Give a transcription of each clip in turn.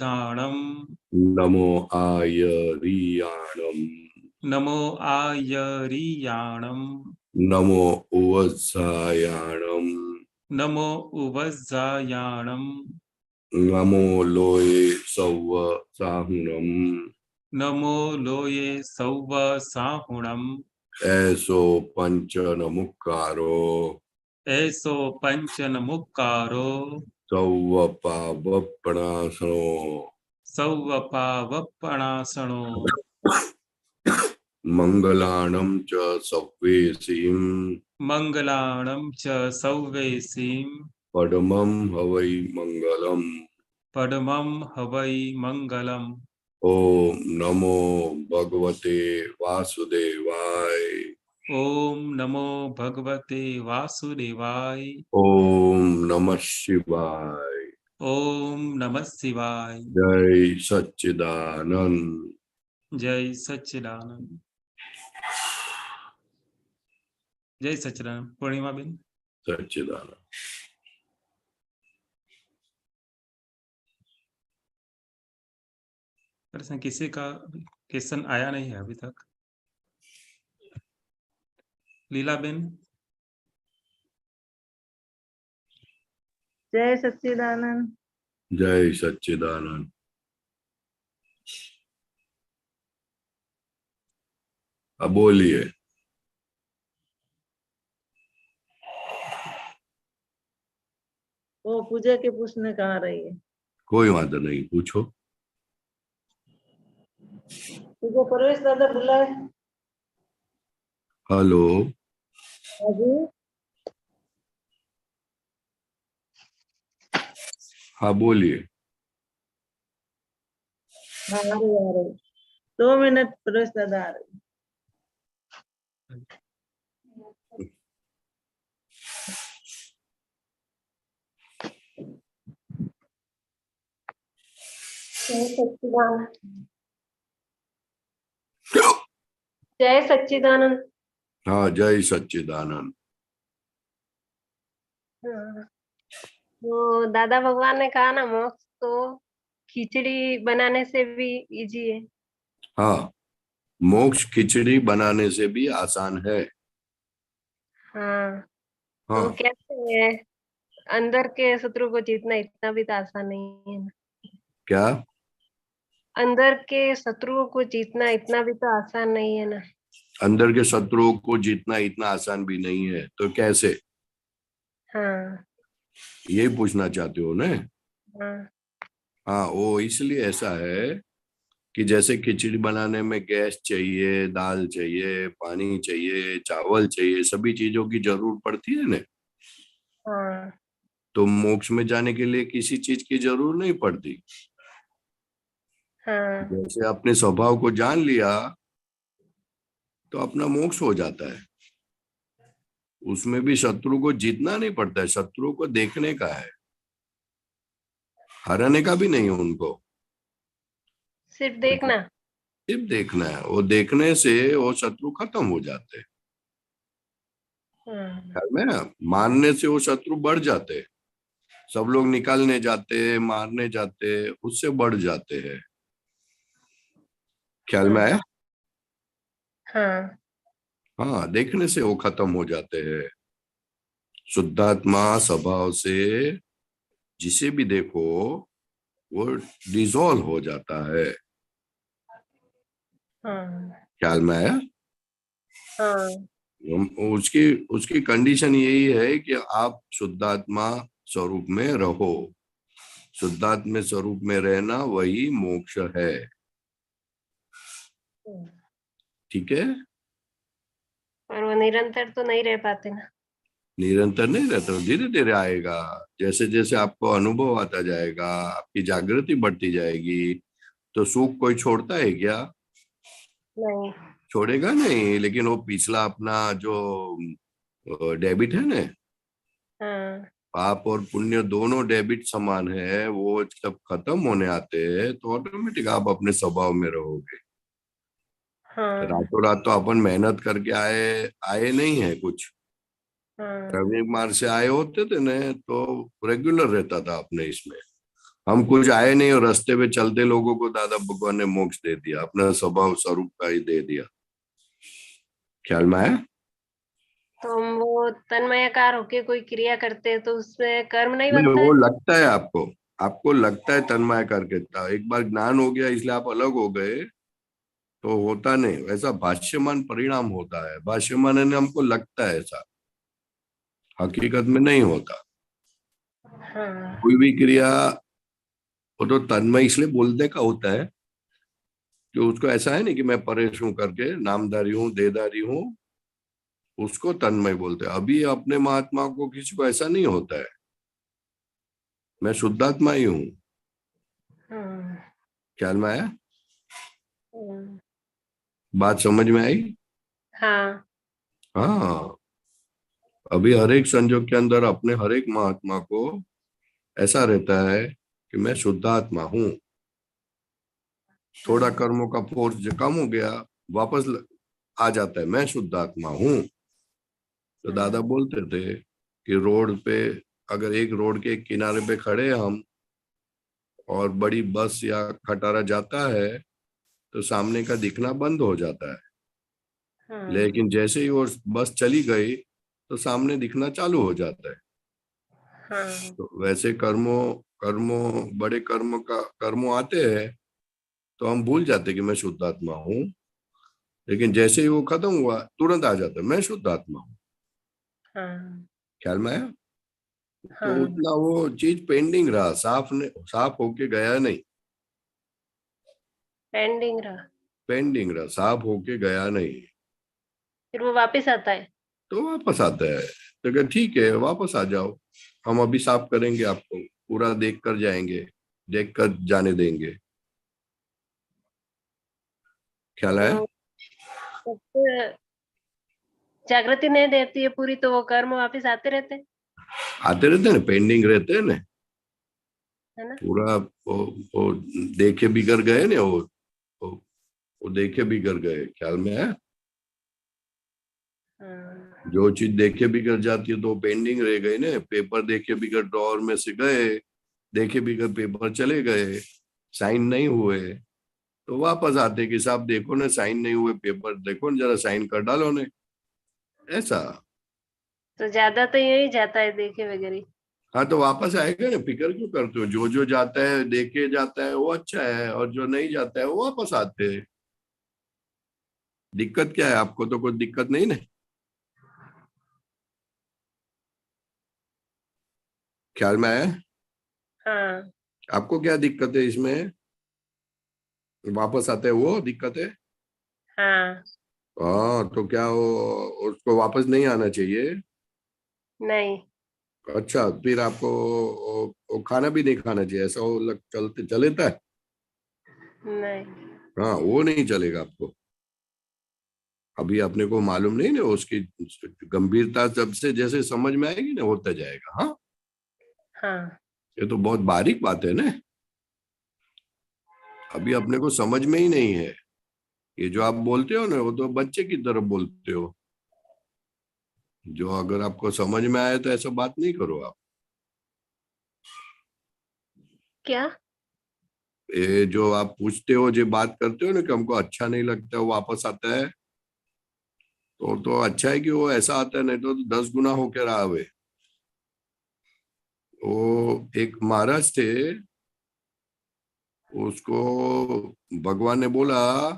सिद्धाणम् नमो आयर्याणम् नमो आयर्याणम् नमो उवत्सायाणम् नमो उवज्जायाणम् नमो लोये सौव साहुणम् नमो लोये सौव साहुणम् ऐसो पंचनमुक्कारो ऐसो पंचनमुक्कारो सौव पावपणासनो सौव पावप्पणासनो मंगलाणं च सव्वेसीं मंगलाणं च सौवेसीं पद्मं हवै मंगलम् पद्मं हवै मंगलम्। ओम नमो भगवते वासुदेवाय ओम नमो भगवते वासुदेवाय। ओम नमः शिवाय ओम नमः शिवाय। जय सच्चिदानंद जय सच्चिदानंद। जय सच्चिदानंद। पूर्णिमा बेन सच्चिदानंद। प्रश्न किसी का क्वेश्चन आया नहीं है अभी तक। लीला बेन जय सच्चिदानंद। जय सच्चिदानंद। अब बोलिए। वो पूजा के पूछने कहाँ रही है? कोई बात नहीं, पूछो। तुझे परवेश दादा बुलाए? हेलो। अभी हाँ बोलिए। हाँ आ रही 2 मिनट, परवेश दादा आ रही। जय सच्चिदानंद। जय सच्चिदानंद। हाँ जय सच्चिदानंद। हाँ। वो दादा भगवान ने कहा ना, मोक्ष तो खिचड़ी बनाने से भी इजी है। हाँ, मोक्ष खिचड़ी बनाने से भी आसान है। हाँ हाँ तो कैसे है? अंदर के शत्रु को जीतना इतना भी तो आसान नहीं है ना। क्या? अंदर के शत्रुओं को जीतना इतना भी तो आसान नहीं है ना। अंदर के शत्रुओं को जीतना इतना आसान भी नहीं है, तो कैसे? हाँ यही पूछना चाहते हो ना? हाँ हाँ, वो इसलिए ऐसा है कि जैसे खिचड़ी बनाने में गैस चाहिए, दाल चाहिए, पानी चाहिए, चावल चाहिए, सभी चीजों की जरूरत पड़ती है ना। हाँ तो मोक्ष में जाने के लिए किसी चीज की जरूरत नहीं पड़ती। हाँ जैसे अपने स्वभाव को जान लिया तो अपना मोक्ष हो जाता है। उसमें भी शत्रु को जीतना नहीं पड़ता है, शत्रु को देखने का है, हराने का भी नहीं है उनको। सिर्फ देखना। सिर्फ देखना है, वो देखने से वो शत्रु खत्म हो जाते हैं। हाँ ख्याल में है? मारने से वो शत्रु बढ़ जाते हैं। सब लोग निकालने जाते हैं, मारने जाते हैं, उससे बढ़ जाते हैं। ख्याल में आया? हाँ हाँ, देखने से वो खत्म हो जाते हैं। शुद्धात्मा स्वभाव से जिसे भी देखो वो डिसॉल्व हो जाता है। हाँ ख्याल में आया? हाँ उसकी उसकी कंडीशन यही है कि आप शुद्धात्मा स्वरूप में रहो। शुद्धात्मा स्वरूप में रहना वही मोक्ष है। ठीक है? पर वो निरंतर तो नहीं रह पाते ना। निरंतर नहीं रहता, धीरे धीरे आएगा। जैसे जैसे आपको अनुभव आता जाएगा, आपकी जागृति बढ़ती जाएगी। तो सुख कोई छोड़ता है क्या? नहीं। छोड़ेगा नहीं, लेकिन वो पिछला अपना जो डेबिट है ना, हाँ पाप और पुण्य दोनों डेबिट समान है, वो जब खत्म होने आते हैं तो ऑटोमेटिक आप अपने स्वभाव में रहोगे। हाँ रातों रात तो अपन मेहनत करके आए आए नहीं है कुछ। हाँ रविवार से आए होते थे ना तो रेगुलर रहता था अपने इसमें। हम कुछ आए नहीं और रास्ते पे चलते लोगों को दादा भगवान ने मोक्ष दे दिया, अपना स्वभाव स्वरूप का ही दे दिया। ख्याल में आया? तो हम वो तन्मयाकार होके कोई क्रिया करते हैं तो उसमें कर्म नहीं नहीं, बनता वो है? लगता है आपको, आपको लगता है तन्मय करके था, एक बार ज्ञान हो गया इसलिए आप अलग हो गए, तो होता नहीं ऐसा। भाष्यमान परिणाम होता है, भाष्यमान ने हमको लगता है ऐसा, हकीकत में नहीं होता। हाँ। कोई भी क्रिया वो तो तन्मय इसलिए बोलने का होता है कि उसको ऐसा है नहीं कि मैं परेश हूं करके, नामधारी हूँ देदारी हूँ, उसको तन्मय बोलते हैं। अभी अपने महात्मा को किसी को ऐसा नहीं होता है, मैं शुद्धात्मा ही हूँ। हम्म। ख्याल में आया? हम्म। बात समझ में आई? हाँ। हाँ, अभी हर एक संजोग के अंदर अपने हर एक महात्मा को ऐसा रहता है कि मैं शुद्धात्मा हूँ। थोड़ा कर्मों का फोर्स जो कम हो गया, वापस आ जाता है मैं शुद्धात्मा हूँ। तो दादा बोलते थे कि रोड पे, अगर एक रोड के किनारे पे खड़े हैं हम और बड़ी बस या खटारा जाता है तो सामने का दिखना बंद हो जाता है, हाँ। लेकिन जैसे ही वो बस चली गई तो सामने दिखना चालू हो जाता है। हाँ। तो वैसे कर्मों कर्मों बड़े कर्मों आते हैं तो हम भूल जाते कि मैं शुद्धात्मा हूँ, लेकिन जैसे ही वो खत्म हुआ तुरंत आ जाता है मैं शुद्धात्मा हूँ। हाँ। ख्याल में आया? तो हाँ। उतना वो चीज पेंडिंग रहा, साफ होके गया नहीं। पेंडिंग रहा। पेंडिंग रहा, साफ होके गया नहीं। फिर वो वापस आता है? तो वापस आता है। तो कहा ठीक है वापस आ जाओ, हम अभी साफ करेंगे आपको, पूरा देख कर जाएंगे, देख कर जाने देंगे। ख्याल है? तो फिर जागृति नहीं देती है पूरी तो वो कर्म वापस आते रहते हैं, आते रहते हैं ना, पेंडिंग रहते हैं ना है ना? पूरा। वो देखे बिगड़ गए ना, वो, वो देखे बिगड़ गए। ख्याल में है? हाँ। जो चीज देखे बिगड़ जाती है तो पेंडिंग रह गई ना। पेपर देखे बिगड़ ड्रॉर में से गए, देखे बिगड़ पेपर चले गए, साइन नहीं हुए, तो वापस आते कि साहब देखो ना साइन नहीं हुए पेपर, देखो ना जरा साइन कर डालो ने। ऐसा। तो ज्यादा तो यही जाता है देखे वगैरह। हाँ तो वापस आएगा ना, फिक्र क्यों करते हो? जो जो जाता है देखे जाता है वो अच्छा है, और जो नहीं जाता है वो वापस आते हैं। दिक्कत क्या है? आपको तो कोई दिक्कत नहीं ना। ख्याल में आया? हाँ। आपको क्या दिक्कत है इसमें? वापस आते हैं वो दिक्कत है। हाँ। हाँ तो क्या वो, उसको वापस नहीं आना चाहिए? नहीं। अच्छा, फिर आपको वो खाना भी नहीं खाना चाहिए, ऐसा वो चलते चलेता है? नहीं। हाँ वो नहीं चलेगा आपको। अभी अपने को मालूम नहीं ना उसकी गंभीरता, जब से जैसे समझ में आएगी ना होता जाएगा। हाँ, हाँ। ये तो बहुत बारीक बात है ना, अभी अपने को समझ में ही नहीं है। ये जो आप बोलते हो ना वो तो बच्चे की तरफ बोलते हो। जो अगर आपको समझ में आए तो ऐसा बात नहीं करो आप। क्या? ये जो आप पूछते हो, जो बात करते हो ना कि हमको अच्छा नहीं लगता वो वापस आता है, तो अच्छा है कि वो ऐसा आता है, नहीं तो 10 गुना होकर रहा हुए। वो एक महाराज थे, उसको भगवान ने बोला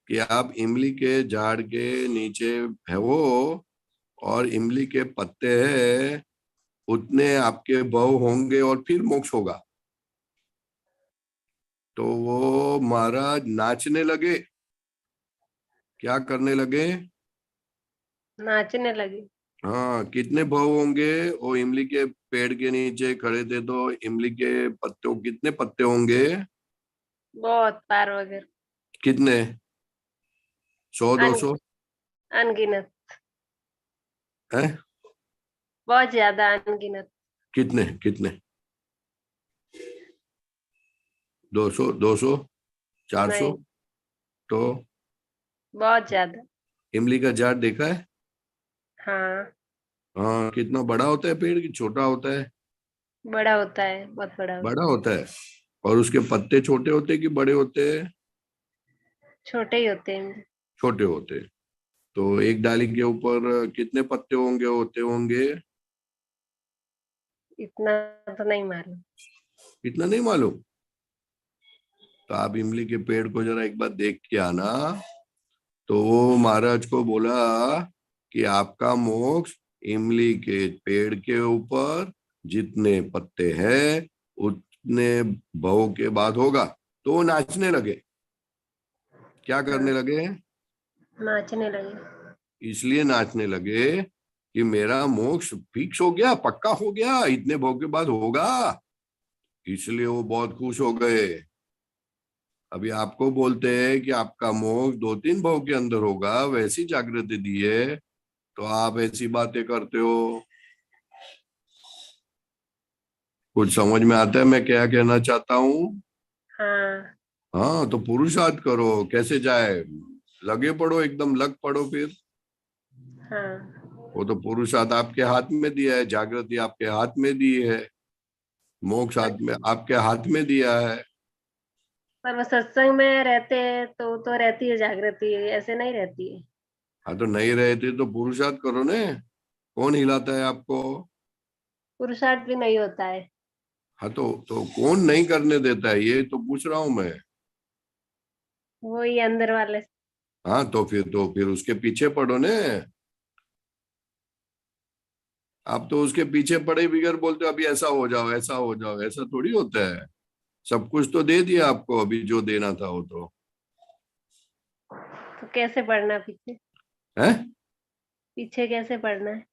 कि आप इमली के झाड़ के नीचे है वो, और इमली के पत्ते हैं, उतने आपके भव होंगे और फिर मोक्ष होगा। तो वो महाराज नाचने लगे। क्या करने लगे? नाचने लगी। हाँ, कितने भव होंगे? वो इमली के पेड़ के नीचे खड़े थे तो इमली के पत्तों, कितने पत्ते होंगे? बहुत पार वगैरह। कितने? 100 अन 200 अनगिनत। है? बहुत ज्यादा अनगिनत। कितने कितने? 200 200 400? नहीं। तो बहुत ज्यादा। इमली का झाड़ देखा है? हाँ। हाँ, कितना बड़ा होता है पेड़ कि छोटा होता है? बड़ा होता है, बहुत बड़ा होता बड़ा होता है। और उसके पत्ते छोटे होते हैं कि बड़े होते हैं? है। छोटे ही होते हैं। छोटे होते हैं। तो एक डाली के ऊपर कितने पत्ते होंगे? इतना तो नहीं मालूम। इतना नहीं मालूम? तो आप इमली के पेड़ को जरा एक बार देख के आना। तो वो महाराज को बोला कि आपका मोक्ष इमली के पेड़ के ऊपर जितने पत्ते हैं उतने भव के बाद होगा। तो वो नाचने लगे। क्या करने हाँ, लगे? नाचने लगे। इसलिए नाचने लगे कि मेरा मोक्ष फिक्स हो गया, पक्का हो गया, इतने भव के बाद होगा। इसलिए वो बहुत खुश हो गए। अभी आपको बोलते हैं कि आपका मोक्ष 2-3 भव के अंदर होगा, वैसी जागृति दी है, तो आप ऐसी बातें करते हो। कुछ समझ में आता है मैं क्या कहना चाहता हूँ? हाँ। हाँ, तो पुरुषार्थ करो। कैसे जाए? लगे पड़ो, एकदम लग पड़ो फिर। हाँ। वो तो पुरुषार्थ आपके हाथ में दिया है, जागृति आपके हाथ में दी है, मोक्ष हाथ में आपके हाथ में दिया है। पर वो सत्संग में रहते हैं तो रहती है जागृति, ऐसे नहीं रहती है। हाँ, तो नहीं रहे थे तो पुरुषार्थ करो ने। कौन हिलाता है आपको? पुरुषार्थ भी नहीं होता है। हाँ, तो कौन नहीं करने देता है, ये तो पूछ रहा हूं मैं। वही अंदर वाले। हाँ, तो फिर उसके पीछे पड़ो ने। आप तो उसके पीछे पड़े बिगर बोलते हो अभी ऐसा हो जाओ, ऐसा हो जाओ। ऐसा थोड़ी होता है। सब कुछ तो दे दिया आपको, अभी जो देना था वो तो तो कैसे पढ़ना पीछे? है। पीछे कैसे पढ़ना है?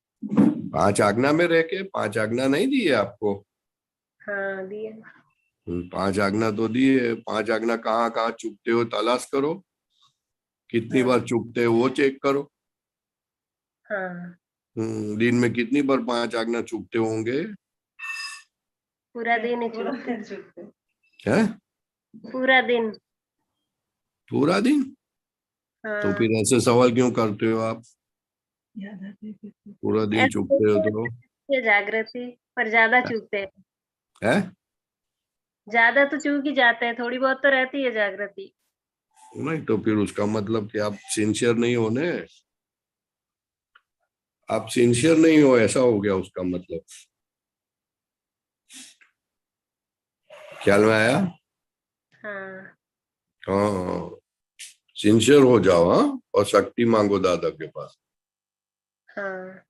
5 आज्ञा में रह के 5 आज्ञा नहीं दी है आपको? हाँ, दिया। 5 आज्ञा तो दी है। 5 आज्ञा कहाँ कहाँ चुकते हो तलाश करो। कितनी हाँ। बार चुकते हो वो चेक करो। हाँ। दिन में कितनी बार 5 आज्ञा चुकते होंगे? पूरा दिन ही चुकते। है? पूरा दिन। पूरा दिन? तो हाँ। फिर ऐसे सवाल क्यों करते हो आप? पूरा दिन ऐसे चुकते हो तो ये जागृति, पर ज्यादा चूकते हैं। है? ज्यादा तो चूक ही जाते हैं, थोड़ी बहुत तो रहती है जागृति। नहीं, तो फिर उसका मतलब कि आप सिंसियर नहीं हो ने। आप सिंसियर नहीं हो, ऐसा हो गया उसका मतलब। ख्याल में आया? हाँ। हाँ, सिंसियर हो जाओ। हाँ, और शक्ति मांगो दादा के पास। हाँ।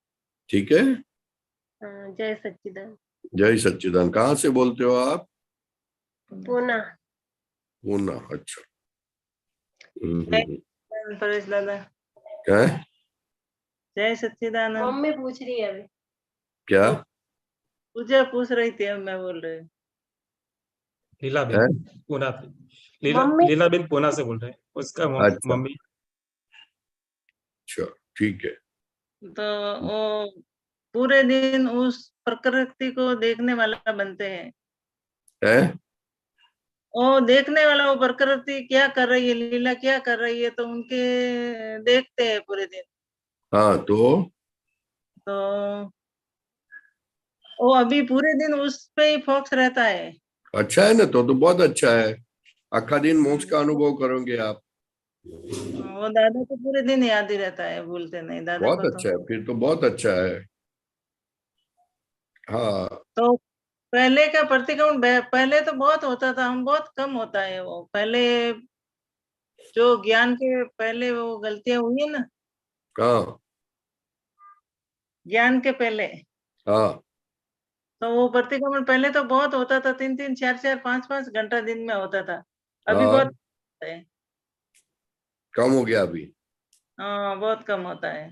ठीक है। हाँ, जय सच्चिदानंद। जय सच्चिदानंद। कहाँ से बोलते हो आप? पूना। पूना, अच्छा। जय परेश दादा। क्या है? जय सच्चिदानंद। मम्मी पूछ रही है अभी। क्या पूजा पूछ रही थी, अब मैं बोल रही हूँ। है? लीलाबेन पूना से। मम्मी। लीलाबेन पूना से बोल रहे हैं, उसका अच्छा, मम्मी। अच्छा, ठीक है। तो वो पूरे दिन उस प्रकृति को देखने वाला बनते हैं। है? वो देखने वाला, वो प्रकृति क्या कर रही है, लीला क्या कर रही है, तो उनके देखते हैं पूरे दिन। हाँ, तो तो वो अभी पूरे दिन उस पे ही फोकस रहता है। अच्छा है ना, तो बहुत अच्छा है। आखा दिन मोक्ष का अनुभव करोगे आप। वो दादा तो पूरे दिन याद ही रहता है, भूलते नहीं दादा बहुत को तो। अच्छा है, फिर तो बहुत अच्छा है। हाँ। तो पहले का प्रतिक्रमण पहले तो बहुत होता था, हम बहुत कम होता है वो पहले, जो ज्ञान के पहले वो गलतियां हुई है ना, हाँ। ज्ञान के पहले। हाँ। तो वो प्रतिक्रमण पहले तो बहुत होता था, 3-3, 4-4, 5-5 घंटा दिन में होता था। अभी हाँ, बहुत है। कम हो गया अभी। हाँ, बहुत कम होता है।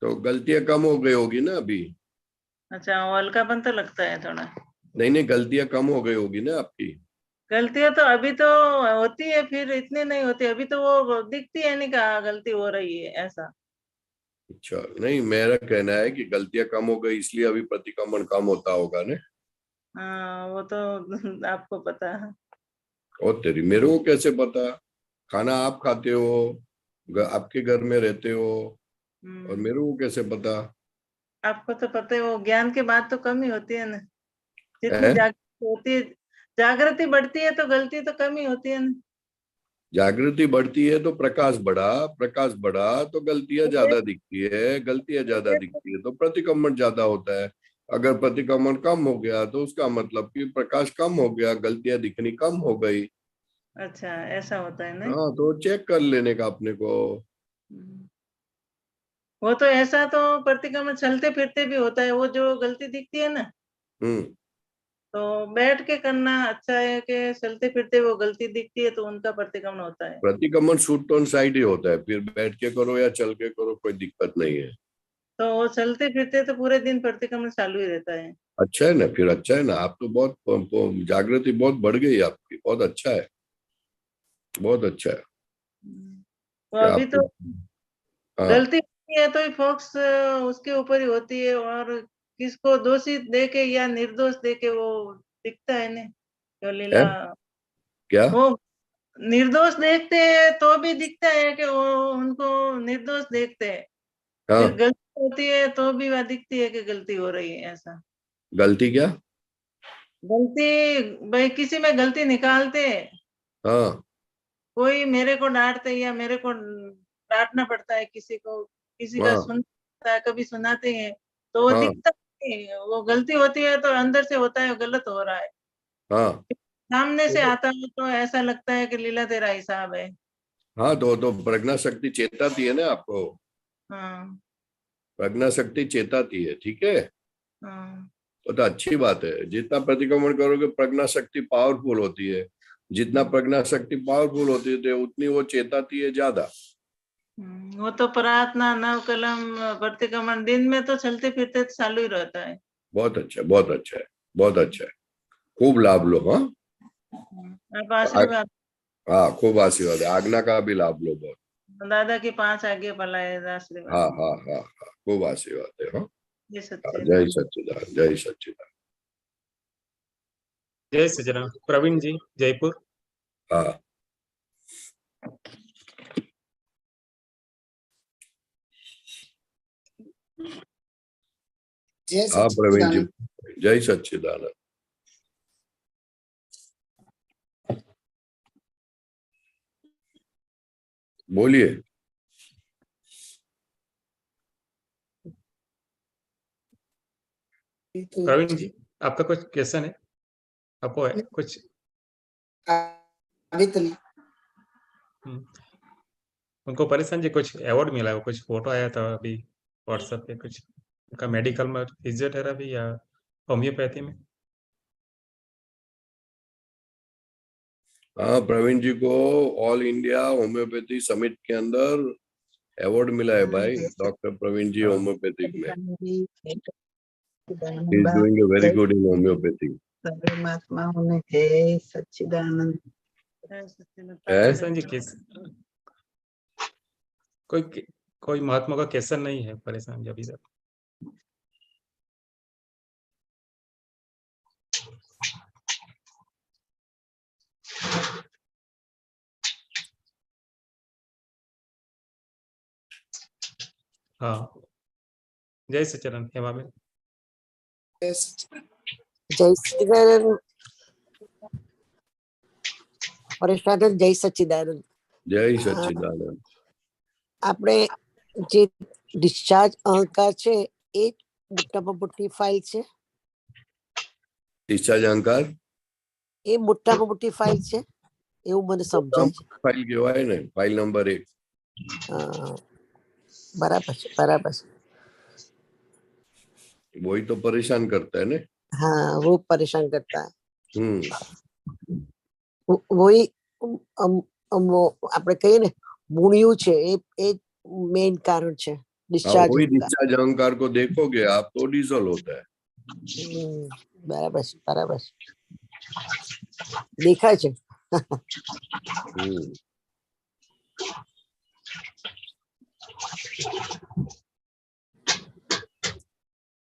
तो गलतियां कम हो गई होगी ना अभी। अच्छा, वो हल्कापन तो लगता है थोड़ा। नहीं नहीं, गलतियां कम हो गई होगी ना आपकी। गलतियां तो अभी तो होती है, फिर इतनी नहीं होती। अभी तो वो दिखती है नहीं कहाँ गलती हो रही है, ऐसा। अच्छा, नहीं, मेरा कहना है कि गलतियां कम हो गई इसलिए अभी प्रतिक्रमण कम होता होगा ने। हाँ, वो तो आपको पता है। और तेरी मेरे को कैसे पता? खाना आप खाते हो, आपके घर में रहते हो, और मेरे को कैसे पता? आपको तो पता है, वो ज्ञान के बाद तो कम ही होती है ना। जितनी है? जागृति होती है, जागृति बढ़ती है तो गलती तो कम ही होती है ना। जागृति बढ़ती है तो प्रकाश बढ़ा तो गलतियां ज्यादा दिखती है, गलतियां ज्यादा दिखती है तो प्रतिक्रमण ज्यादा होता है। अगर प्रतिक्रमण कम हो गया तो उसका मतलब कि प्रकाश कम हो गया, गलतियां दिखनी कम हो गई। अच्छा, ऐसा होता है ना। हाँ, तो चेक कर लेने का अपने को। वो तो ऐसा तो प्रतिक्रमण चलते फिरते भी होता है, वो जो गलती दिखती है ना, हम्म। तो बैठ के करना अच्छा है कि चलते फिरते वो गलती दिखती है तो उनका प्रतिक्रमण होता है। प्रतिक्रमण शूट ऑन साइड ही होता है, फिर बैठ के करो या चल के करो कोई दिक्कत नहीं है। तो वो चलते फिरते तो पूरे दिन प्रतिक्रमण चालू ही रहता है। अच्छा है ना, फिर अच्छा है ना। आप तो बहुत जागृति बहुत बढ़ गई आपकी, बहुत अच्छा है, बहुत अच्छा है तो कि अभी आपको। तो हाँ। गलती होती है तो ही फोकस उसके ऊपर ही होती है, और किसको दोषी देके या निर्दोष देके वो दिखता है ना, जो है लीला। क्या? वो निर्दोष देखते हैं तो भी दिखता है कि वो उनको निर्दोष देखते हैं, फिर हाँ। गलती होती है तो भी वह दिखती है कि गलती हो रही है। ऐसा गलती क्या? गलती भाई किसी में गलती निकालते हैं, हाँ। कोई मेरे को डांटते या मेरे को डांटना पड़ता है किसी को, किसी का हाँ। सुनता है, कभी सुनाते हैं तो वो हाँ। दिखता है, वो गलती होती है तो अंदर से होता है गलत हो रहा है, हाँ। सामने से आता है तो ऐसा लगता है कि लीला तेरा हिसाब है। हाँ, तो प्रज्ञा शक्ति चेताती है ना आपको, हाँ प्रज्ञा शक्ति चेताती है, ठीक है। हाँ तो अच्छी बात है, जितना प्रतिक्रमण करोगे प्रज्ञा शक्ति पावरफुल होती है, जितना प्रज्ञा शक्ति पावरफुल होती है उतनी वो चेताती है ज्यादा। वो तो प्रार्थना नव कलम प्रतिक्रमण दिन में तो चलते फिरते चालू ही रहता है। बहुत अच्छा, बहुत अच्छा है, बहुत अच्छा है। खूब लाभ लो। हाँ। आप आशीर्वाद, हाँ, खूब आशीर्वाद है, आज्ञा का भी लाभ लो बहुत। दादा की 5 आगे पलाए हाँ आशीर्वाद। हाँ हाँ हाँ, खूब आशीर्वाद है। हाँ। ये हाँ, सच्चे जय नाम। सच्चिदानंद, जय सच्चिदानंद। जय सच्चिदानंद। प्रवीण जी, जयपुर। हाँ। जय हाँ प्रवीण जी, सच्चिदानंद। जय सच्चिदानंद। बोलिए। प्रवीण जी, आपका कुछ क्वेश्चन है? आपको है कुछ? अभी तो हम्म, उनको परेशान जी कुछ अवार्ड मिला है, कुछ फोटो आया था अभी व्हाट्सएप पे, कुछ उनका मेडिकल में फिजियोथेरेपी या होम्योपैथी में। हाँ, प्रवीण जी को ऑल इंडिया होम्योपैथी समिट के अंदर अवार्ड मिला है भाई, डॉक्टर प्रवीण जी हाँ, होम्योपैथिक में। He is doing a very good in homeopathy. परमात्मा होने जय सच्चिदानंद। परेशान जी किस कोई कोई महात्मा का क्वेश्चन नहीं है परेशान जी अभी तक? हाँ, जय सच्चिदानंद। हेमा में जय सच्चिदानंद। પરેશાન જય સચ્ચિદાનંદ। जय सच्चिदानंद। આપણે જે ડિસ્ચાર્જ અહંકાર છે એ મોટામાં મોટી ફાઇલ છે, डिस्चार्ज अहंकार એ મોટામાં મોટી ફાઇલ છે એવું મને સમજાય છે। फाइल કહેવાય ને, फाइल नंबर 1। બરાબર છે, બરાબર છે। वही तो परेशान करता है ना। हाँ, वो परेशान करता है। वही वो આપણે કહીએ ને મૂળિયું છે એ મેઇન કારણ છે ડિસ્ચાર્જ वही અહંકાર। डिस्चार्ज अहंकार को देखोगे आप तो डीजल होता है। બરાબર છે, બરાબર છે, દેખાય છે।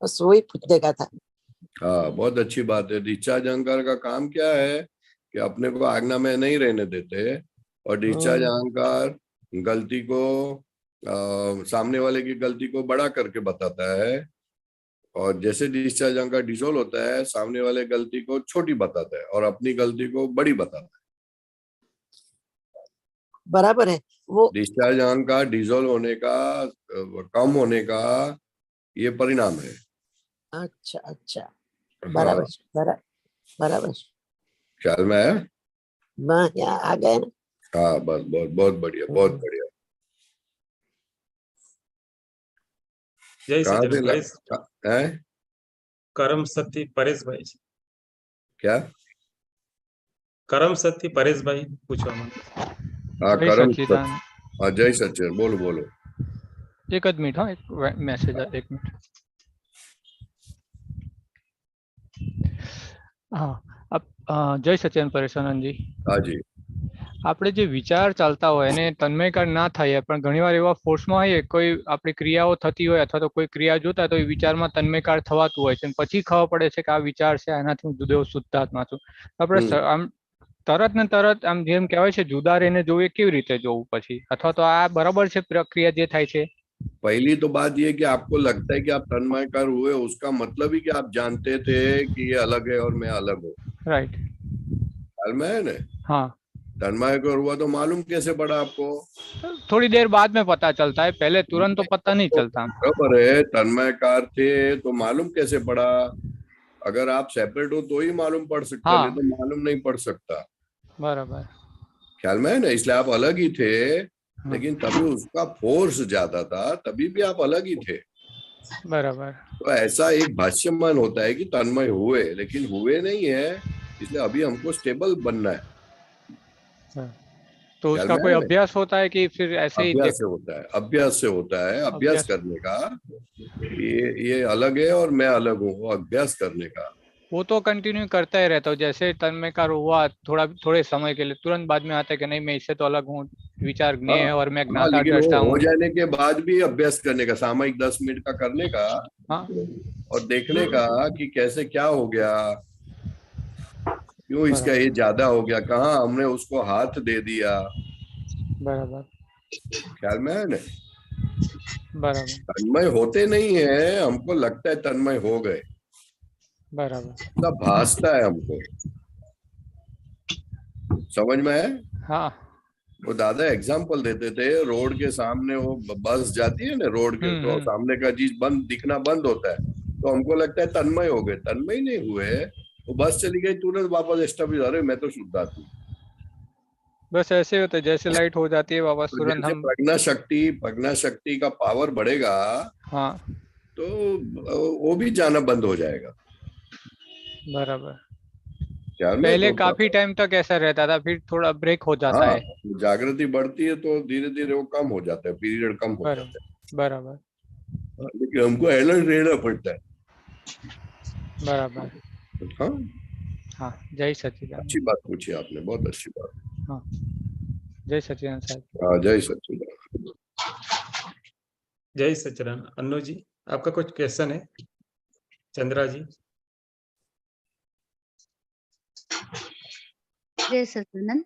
बस वही पूछने का था। हाँ, बहुत अच्छी बात है। डिस्चार्ज अहंकार का काम क्या है कि अपने को आज्ञा में नहीं रहने देते, और डिस्चार्ज अहंकार गलती को सामने वाले की गलती को बड़ा करके बताता है, और जैसे डिस्चार्ज अंग का डिसॉल्व होता है, सामने वाले गलती को छोटी बताता है और अपनी गलती को बड़ी बताता है। बराबर है वो। डिस्चार्ज अंग का डिसॉल्व होने का, कम होने का ये परिणाम है। अच्छा अच्छा, हाँ, बराबर बराबर बराबर। ख्याल में आया? मैं यहाँ आ गए ना। हाँ, बस बहुत बहुत बढ़िया, बहुत बढ़िया। જય कहाँ से સચિદાનંદ પરેશ है? કરમ સતી પરેશભાઈ છે. क्या? કરમ સતી પરેશભાઈ પૂછવા માંગે છે. हाँ, जय करम सच्चिदानंद। हाँ, जय सचिन, बोलो बोलो। एक आध मिनट, हाँ एक मैसेज है, 1 मिनट। हाँ, जय सच्चिदानंद પરેશાનંદ જી। हाँ जी। આપણે જે વિચાર ચાલતા હોય એને તન્મયકાર ના થાય, પણ ઘણીવાર એવા ફોર્સમાં હોઈએ, કોઈ આપણી ક્રિયાઓ થતી હોય અથવા તો કોઈ ક્રિયા જોતા તો એ વિચારમાં તન્મયકાર થવાતું હોય છે, પછી ખબર પડે છે કે આ વિચાર છે, આનાથી હું જુદો શુદ્ધાત્મા છું। આપણે આમ તરત ને તરત આમ જેમ કહેવાય છે જુદા રહીને જોવું, કેવી રીતે જોવું પછી, અથવા તો આ બરાબર છે પ્રક્રિયા જે થાય છે? पहली तो बात ये कि आपको लगता है कि आप तन्मयकार हुए, उसका मतलब ही कि आप जानते थे कि ये अलग है और मैं अलग हूँ। राइट, ख्याल में है ना? हाँ। तन्मयकार हुआ तो मालूम कैसे पड़ा आपको? थोड़ी देर बाद में पता चलता है, पहले तुरंत तो पता नहीं चलता। बराबर है, तन्मयकार थे तो मालूम कैसे पड़ा? अगर आप सेपरेट हो तो ही मालूम पड़ सकता है, हाँ, नहीं तो मालूम नहीं पड़ सकता। बराबर। ख्याल में है ना? इसलिए आप अलग ही थे, हाँ, लेकिन तभी उसका फोर्स ज्यादा था, तभी भी आप अलग ही थे। बराबर। तो ऐसा एक भाष्यमान होता है कि तन्मय हुए, लेकिन हुए नहीं है, इसलिए अभी हमको स्टेबल बनना है। तो ख्याल उसका में कोई है ना? अभ्यास होता है कि फिर ऐसे ही अभ्यास से होता है, अभ्यास से होता है, अभ्यास करने का। ये अलग है और मैं अलग हूँ, वो अभ्यास करने का। वो तो कंटिन्यू करता ही रहता हूँ। जैसे तन्मयकार हुआ थोड़े समय के लिए, तुरंत बाद में आता है कि नहीं मैं इससे तो अलग हूँ, विचार ज्ञेय है और मैं हाँ, ज्ञाता लेकिन दृष्टा वो हूँ। हो जाने के बाद भी अभ्यास करने का, सामयिक 10 मिनट का करने का, हाँ, और देखने का कि कैसे क्या हो गया, क्यों इसका ये ज्यादा हो गया, कहाँ हमने उसको हाथ दे दिया। बराबर ख्याल में है ना? बराबर तन्मय होते नहीं है, हमको लगता है तन्मय हो गए, बराबर। तब भासता है हमको। समझ में है? हाँ। वो दादा एग्जाम्पल देते थे, रोड के सामने वो बस जाती है ना, रोड के तो सामने का चीज बंद दिखना बंद होता है, तो हमको लगता है तन्मय हो गए। तन्मय नहीं हुए, वो बस चली गई, तुरंत वापस एस्टेब्लिश, अरे मैं तो शुद्धात्मा। बस ऐसे होता है, जैसे लाइट हो जाती है वापस तो तुरंत जैसे हम। प्रज्ञा शक्ति का पावर बढ़ेगा, हाँ, तो वो भी जाना बंद हो जाएगा। बराबर। ख्याल में? पहले तो काफी टाइम तक ऐसा रहता था, फिर थोड़ा ब्रेक हो जाता हाँ, है। जागृति बढ़ती है तो धीरे धीरे वो कम हो जाता है, पीरियड कम हो जाता बराबर है, लेकिन हमको अलर्ट रहना पड़ता है। बराबर। हाँ, हाँ, जय सच्चिदानंद। अच्छी बात पूछी आपने, बहुत अच्छी बात। हाँ, जय सच्चिदानंद साहब। हाँ, जय सच्चिदानंद। જય સચિદાનંદ। अन्नू जी, आपका कुछ क्वेश्चन है? चंद्रा जी। जय सच्चिदानंद।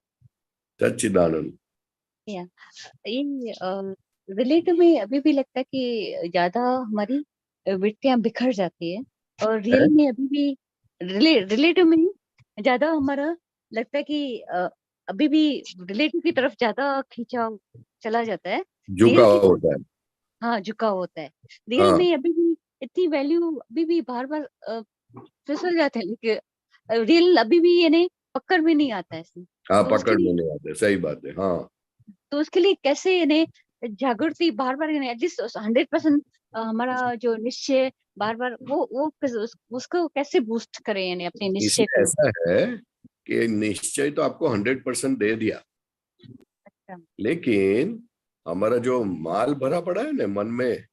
सच्चिदानंद। ये रिलेटिव में अभी भी लगता है कि ज्यादा हमारी वृत्तियां बिखर जाती है, और रियल में अभी भी रिलेटिव में ज्यादा हमारा लगता है कि अभी भी रिलेटिव की तरफ ज्यादा खिंचाव चला जाता है। झुकाव होता है। हाँ, झुकाव होता है। रियल हाँ। में अभी भी इतनी वैल्यू अभी भी बार बार फिसल जाते हैं, लेकिन रियल अभी भी यानी पकड़ में नहीं आता है इसमें। हाँ, तो उसके पकड़ में लिए नहीं आते, सही बात है। हाँ, तो उसके लिए कैसे यानी जागृति बार बार एटलीस्ट 100% हमारा जो निश्चय बार बार उसको कैसे बूस्ट करें, यानी अपने निश्चय इसमें को। ऐसा है कि निश्चय तो आपको 100% दे दिया, अच्छा। लेकिन हमारा जो माल भरा पड़ा है ना मन में,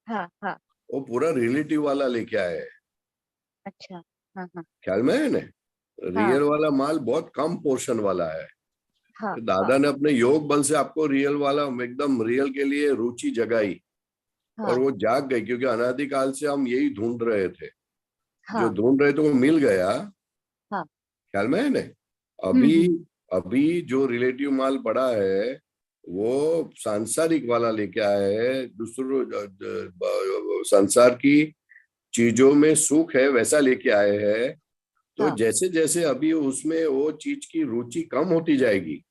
हाँ हाँ। वो पूरा रिलेटिव वाला लेके आए हैं। अच्छा। हाँ हाँ। ख्याल में है ना? रियल वाला माल बहुत कम पोर्शन वाला है। हाँ, तो दादा ने अपने योग बल से आपको रियल वाला, एकदम रियल के लिए रुचि जगाई, और वो जाग गई, क्योंकि अनादिकाल से हम यही ढूंढ रहे थे। जो ढूंढ रहे थे वो मिल गया। ख्याल में है ना? अभी जो रिलेटिव माल पड़ा है वो सांसारिक वाला लेके आए हैं, दूसरों संसार की चीजों में सुख है वैसा लेके आए हैं, तो हाँ। जैसे जैसे अभी उसमें वो चीज की रुचि कम होती जाएगी,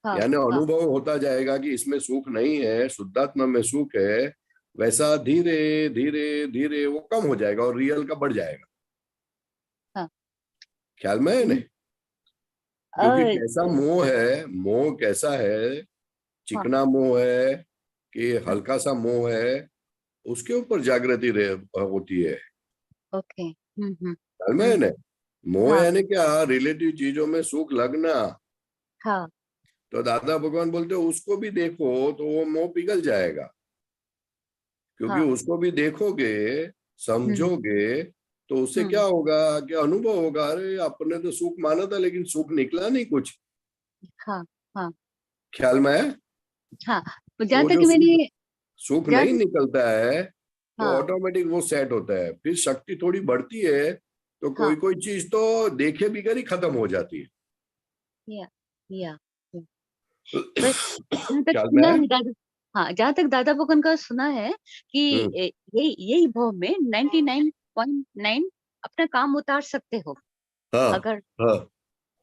हाँ यानी हाँ अनुभव होता जाएगा कि इसमें सुख नहीं है, शुद्धात्मा में सुख है, वैसा धीरे धीरे धीरे वो कम हो जाएगा और रियल का बढ़ जाएगा। हाँ। ख्याल में है नहीं? अ, क्योंकि कैसा मोह है, मोह कैसा है, चिकना मोह है कि हल्का सा मोह है, उसके ऊपर जागृति होती है। ओके। ख्याल में है ना? मोह हाँ यानी क्या, रिलेटिव चीजों में सुख लगना। हाँ तो दादा भगवान बोलते हो उसको भी देखो तो वो मोह पिघल जाएगा, क्योंकि हाँ। उसको भी देखोगे, समझोगे, तो उससे क्या होगा कि अनुभव होगा, अरे अपने तो सुख माना था लेकिन सुख निकला नहीं कुछ। हाँ हाँ ख्याल में है? हाँ। जहाँ वो तक जो मैंने सुख जहाँ नहीं निकलता है तो हाँ ऑटोमेटिक वो सेट होता है, फिर शक्ति थोड़ी बढ़ती है तो हाँ कोई कोई चीज तो देखे बिगर ही खत्म हो जाती या या है। बस जहाँ तक ख्याल में सुना है? है दादा। हाँ, जहाँ तक दादा भगवान का सुना है कि यही भाव में 99.9 अपना काम उतार सकते हो। हाँ अगर हाँ।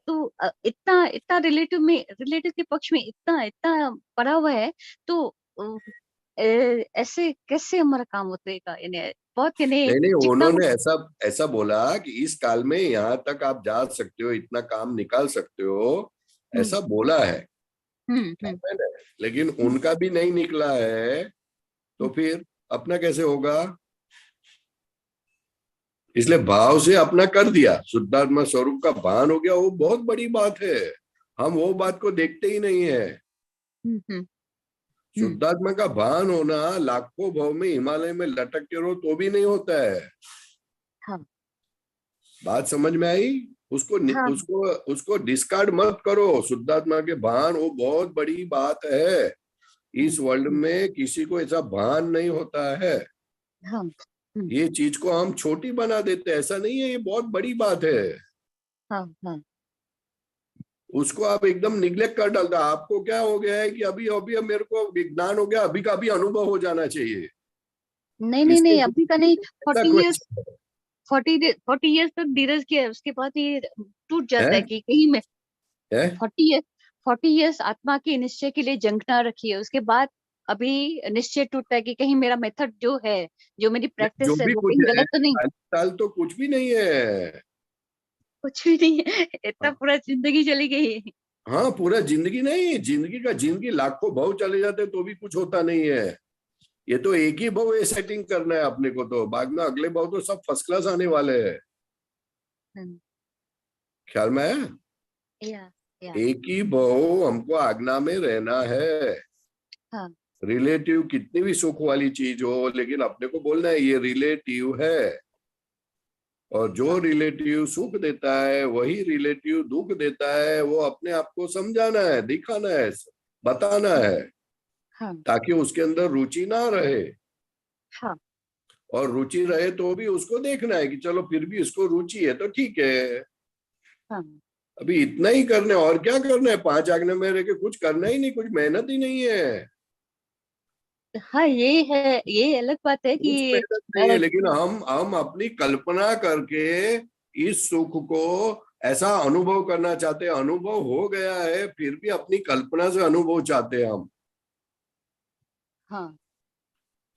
तो इतना इतना रिलेटिव के पक्ष में इतना इतना पड़ा हुआ है, तो ऐसे कैसे हमारा काम उतरेगा? यानी बहुत यानी नहीं नहीं, जितना उन्होंने ऐसा ऐसा बोला कि इस काल में यहाँ तक आप जा सकते हो, इतना काम निकाल सकते हो, ऐसा बोला है। हम्म। लेकिन उनका भी नहीं निकला है तो फिर अपना कैसे होगा? इसलिए भाव से अपना कर दिया, शुद्धात्मा स्वरूप का भान हो गया, वो बहुत बड़ी बात है। हम वो बात को देखते ही नहीं है। हम्म। शुद्धात्मा का भान होना लाखों भाव में हिमालय में लटक के रहो तो भी नहीं होता है। हाँ बात समझ में आई? उसको हाँ उसको उसको डिस्कार्ड मत करो। शुद्धात्मा के भान वो बहुत बड़ी बात है। इस वर्ल्ड में किसी को ऐसा भान नहीं होता है। हाँ ये चीज को हम छोटी बना देते हैं, ऐसा नहीं है, ये बहुत बड़ी बात है। हाँ हाँ उसको आप एकदम निग्लेक्ट कर डालता। आपको क्या हो गया है कि अभी अभी मेरे को विज्ञान हो गया, अभी का अभी अनुभव हो जाना चाहिए। नहीं, अभी का नहीं। ऐसा 40 इयर्स क्वेश्चन 40 इयर्स तक धीरज किया है, उसके बाद ये टूट जाता है है, कि कहीं में है? 40 इयर्स आत्मा के निश्चय के लिए जंग ना रखी है, उसके बाद अभी निश्चय टूटता है कि कहीं मेरा मेथड जो है, जो मेरी जो प्रैक्टिस है, भी वो कुछ कहीं है, गलत तो नहीं। 40 साल तो कुछ भी नहीं है। कुछ भी नहीं है, इतना पूरा जिंदगी चली गई। हाँ, पूरा जिंदगी नहीं, जिंदगी लाखों भाव चले जाते तो भी कुछ होता नहीं है। ये तो एक ही भाव ये सेटिंग करना है अपने को, तो बाद में अगले भाव तो सब फर्स्ट क्लास आने वाले हैं। ख्याल में है? या एक ही भाव हमको आज्ञा में रहना है। हाँ रिलेटिव कितनी भी सुख वाली चीज हो, लेकिन अपने को बोलना है ये रिलेटिव है, और जो रिलेटिव सुख देता है वही रिलेटिव दुख देता है, वो अपने आप को समझाना है, दिखाना है, बताना है, हाँ ताकि उसके अंदर रुचि ना रहे। हाँ और रुचि रहे तो भी उसको देखना है कि चलो फिर भी इसको रुचि है तो ठीक है। हाँ अभी इतना ही करना है, और क्या करना है? 5 आज्ञा में रह के कुछ करना ही नहीं, कुछ मेहनत ही नहीं है। हाँ, ये है, ये अलग बात है कुछ कि मेहनत नहीं है, लेकिन हम अपनी कल्पना करके इस सुख को ऐसा अनुभव करना चाहते हैं। अनुभव हो गया है फिर भी अपनी कल्पना से अनुभव चाहते हैं हम। हाँ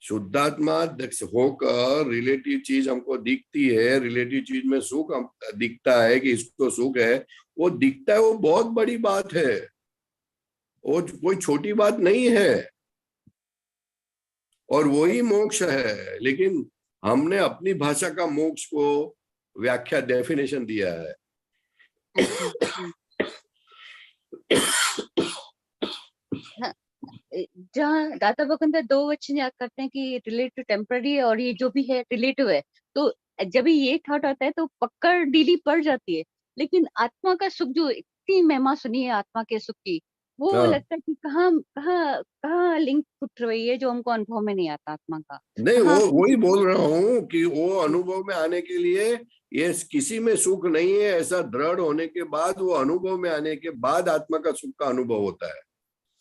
शुद्धात्मा होकर रिलेटिव चीज हमको दिखती है, रिलेटिव चीज में सुख दिखता है कि इसको सुख है, वो दिखता है, वो बहुत बड़ी बात है, वो कोई छोटी बात नहीं है, और वही मोक्ष है। लेकिन हमने अपनी भाषा का मोक्ष को व्याख्या डेफिनेशन दिया है। जहाँ दाता भगवंत 2 वचन याद करते हैं कि रिलेटिव टेम्पररी और ये जो भी है रिलेटिव है, तो जब ये थॉट आता है तो पकड़ ढीली पड़ जाती है। लेकिन आत्मा का सुख, जो इतनी महिमा सुनी है आत्मा के सुख की, वो हाँ। लगता है कि कहाँ कहाँ कहाँ लिंक फुट रही है, जो हमको अनुभव में नहीं आता आत्मा का। नहीं, कहाँ वो वही बोल रहा हूँ कि वो अनुभव में आने के लिए ये किसी में सुख नहीं है, ऐसा दृढ़ होने के बाद, वो अनुभव में आने के बाद आत्मा का सुख का अनुभव होता है।